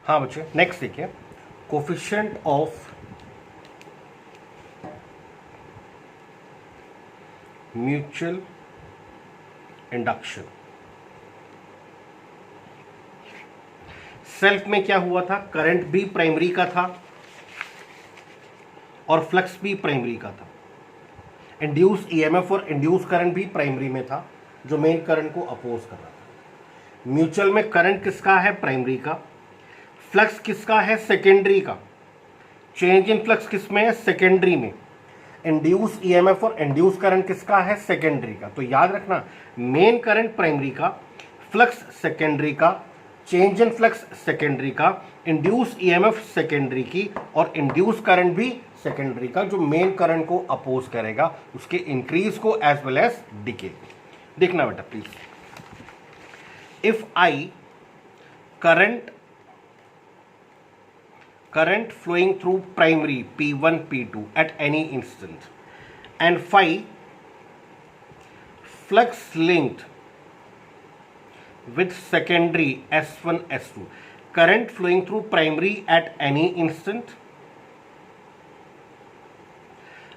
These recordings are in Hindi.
हाँ बच्चे, नेक्स्ट देखिए, coefficient of mutual induction. Self में क्या हुआ था, करंट भी प्राइमरी का था और फ्लक्स भी प्राइमरी का था। इंड्यूस ईएमएफ और इंड्यूस करंट भी प्राइमरी में था जो मेन करंट को अपोज कर रहा था। म्यूचुअल में करंट किसका है, प्राइमरी का। फ्लक्स किसका है, सेकेंडरी का। चेंज इन फ्लक्स किसमें है, सेकेंडरी में। इंड्यूस ईएमएफ और इंड्यूस करंट किसका है, सेकेंडरी का। तो याद रखना, मेन करंट प्राइमरी का, फ्लक्स सेकेंडरी का, चेंज इन फ्लक्स सेकेंडरी का, इंड्यूस ईएमएफ सेकेंडरी की और इंड्यूस करंट भी सेकेंडरी का, जो मेन करंट को अपोज करेगा, उसके इंक्रीज को एज वेल एज डिके। देखना बेटा please, if I current flowing through primary P1 P2 at any instant and phi flux linked with secondary S1 S2, current flowing through primary at any instant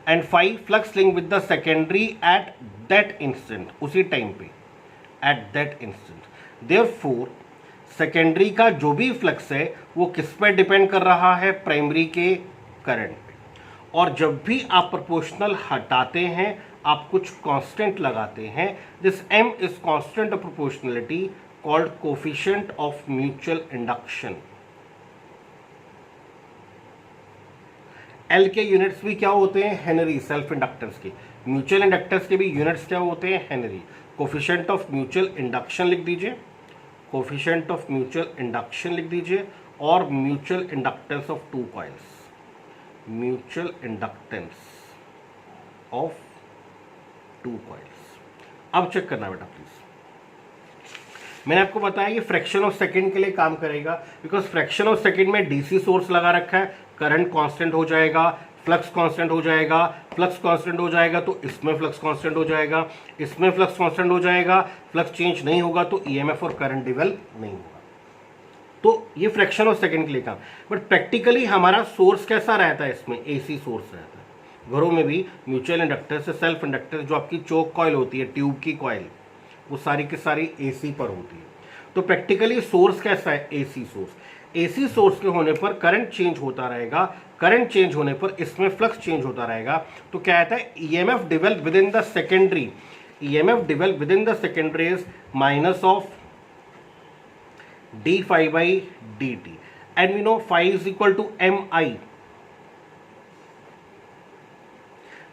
and phi flux linked with the secondary at that instant, उसी टाइम पे, at that instant। therefore secondary का जो भी फ्लक्स है वो किस पे डिपेंड कर रहा है, प्राइमरी के करंट पे। और जब भी आप प्रोपोर्शनल हटाते हैं आप कुछ कांस्टेंट लगाते हैं, this m is constant of proportionality called coefficient of mutual induction. L के यूनिट्स भी क्या होते हैं, हेनरी, सेल्फ इंडक्टेंस के। म्यूचुअल इंडक्टेंस के भी यूनिट्स क्या होते हैं, Henry. Coefficient of mutual induction लिख दीजिए, कोफिशिएंट ऑफ म्यूचुअल इंडक्शन लिख दीजिए, और mutual inductance of two coils, mutual inductance of two coils. अब चेक करना बेटा प्लीज। मैंने आपको बताया ये फ्रैक्शन ऑफ सेकंड के लिए काम करेगा, बिकॉज फ्रैक्शन ऑफ सेकंड में डीसी सोर्स लगा रखा है, करंट कांस्टेंट हो जाएगा, फ्लक्स कांस्टेंट हो जाएगा, फ्लक्स कांस्टेंट हो जाएगा तो इसमें फ्लक्स कांस्टेंट हो जाएगा, इसमें फ्लक्स कांस्टेंट हो जाएगा, फ्लक्स चेंज नहीं होगा तो ईएमएफ और करंट डेवलप नहीं होगा। तो ये फ्रैक्शन ऑफ सेकंड के लिए काम। बट प्रैक्टिकली हमारा सोर्स कैसा रहता है, इसमें एसी सोर्स रहता है। घरों में भी म्यूचुअल इंडक्टर से सेल्फ इंडक्टर, जो आपकी चोक कॉइल होती है, ट्यूब की कॉइल, वो सारी की सारी एसी पर होती है। तो प्रैक्टिकली सोर्स कैसा है, एसी सोर्स। एसी सोर्स के होने पर करंट चेंज होता रहेगा, करंट चेंज होने पर इसमें फ्लक्स चेंज होता रहेगा। तो क्या आता है, EMF develop within the secondary, EMF develop within the secondary is minus of d phi by d t, and we know phi is equal to M I,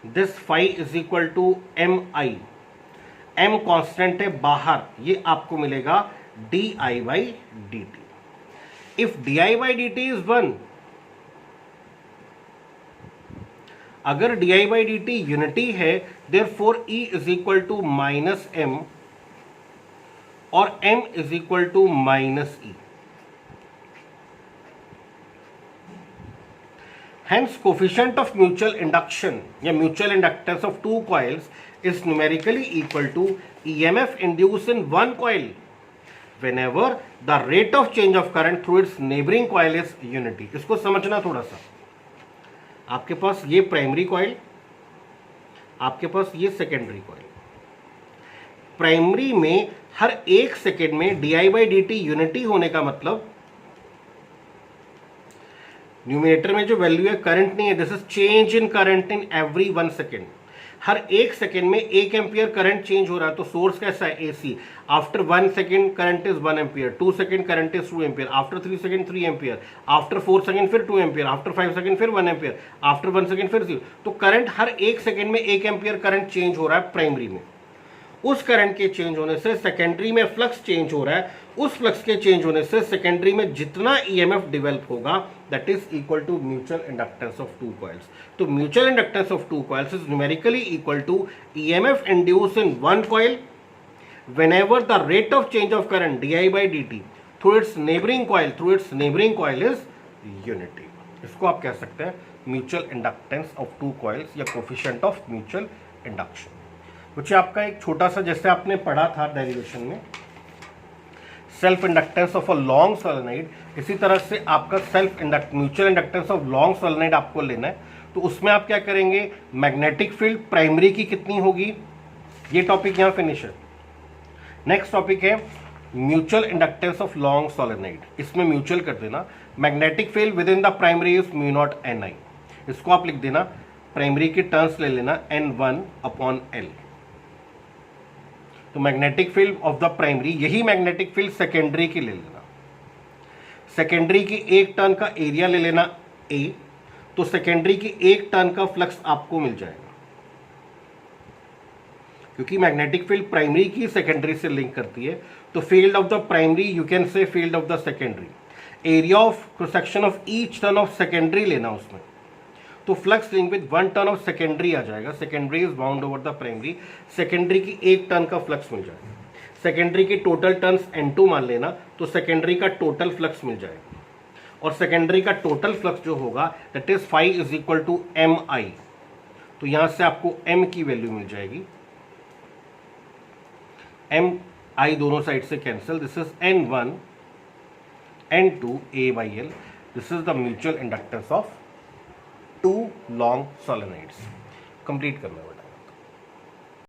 this phi is equal to M I. M constant है बाहर, ये आपको मिलेगा d I by d t. If d I by d t is 1, अगर d I by d t unity है, therefore E is equal to minus m और m is equal to minus e. Hence, coefficient of mutual induction या mutual inductance of two coils is numerically equal to EMF induced in one coil whenever the rate of change of current through its neighboring coil is unity। इसको समझना थोड़ा सा। आपके पास ये प्राइमरी कॉइल, आपके पास ये सेकेंडरी कॉइल। प्राइमरी में हर एक सेकेंड में D I by d t unity होने का मतलब, न्यूमिनेटर में जो वैल्यू है करंट नहीं है, this is change in current in every 1 second. हर एक सेकेंड में 1 एम्पियर करंट चेंज हो रहा है। तो सोर्स कैसा है, AC. After 1 second current is 1 ampere, 2 second current is 2 ampere, after 3 second 3 ampere, after 4 second फिर 2 एम्पियर, आफ्टर 5 सेकेंड फिर 1 एम्पियर, आफ्टर 1 सेकेंड फिर 0। तो करंट हर एक सेकेंड में 1 एम्पियर करंट चेंज हो रहा है प्राइमरी में। उस करंट के चेंज होने से सेकेंडरी में फ्लक्स चेंज हो रहा है, उस फ्लक्स के चेंज होने से सेकेंडरी में जितना ईएमएफ डेवलप होगा that is equal to mutual inductance of two coils. तो mutual inductance of two coils is numerically equal to EMF induce in one coil whenever the rate of change of current d I by d t through its neighbouring coil is unity. इसको आप कह सकते हैं mutual inductance of two coils या कोफिशिएंट ऑफ म्यूचुअल इंडक्शन। कुछ आपका एक छोटा सा, जैसे आपने पढ़ा था डेरिवेशन में, self inductance of a long solenoid, इसी तरह से आपका self mutual inductance of long solenoid आपको लेना है। तो उसमें आप क्या करेंगे, मैग्नेटिक फील्ड प्राइमरी की कितनी होगी, ये टॉपिक यहाँ फिनिश है। नेक्स्ट टॉपिक है mutual inductance of long solenoid, इसमें म्यूचुअल कर देना। Magnetic field within the primary is mu not n i, इसको आप लिख देना, प्राइमरी की टर्म्स ले लेना N1/L। तो magnetic field of the primary, यही मैग्नेटिक फील्ड सेकेंडरी की ले लेना। सेकेंडरी की एक टर्न का एरिया ले लेना A, तो सेकेंडरी की एक टर्न का फ्लक्स आपको मिल जाएगा, क्योंकि मैग्नेटिक फील्ड प्राइमरी की सेकेंडरी से लिंक करती है। तो field of the primary you can say field of the secondary, area of cross section of each turn of secondary लेना उसमें, तो flux link with one turn of secondary आ जाएगा। Secondary is bound over the primary, secondary की एक टर्न का फ्लक्स मिल जाएगा। सेकेंडरी की टोटल टर्न्स N2 मान लेना, तो सेकेंडरी का टोटल फ्लक्स मिल जाएगा, और सेकेंडरी का टोटल फ्लक्स जो होगा that is phi is equal to MI। तो यहां से आपको M की वैल्यू मिल जाएगी, MI दोनों साइड से cancel, this is N1 N2 A/L, this is the mutual inductance of two long solenoids. Complete करना बेटा।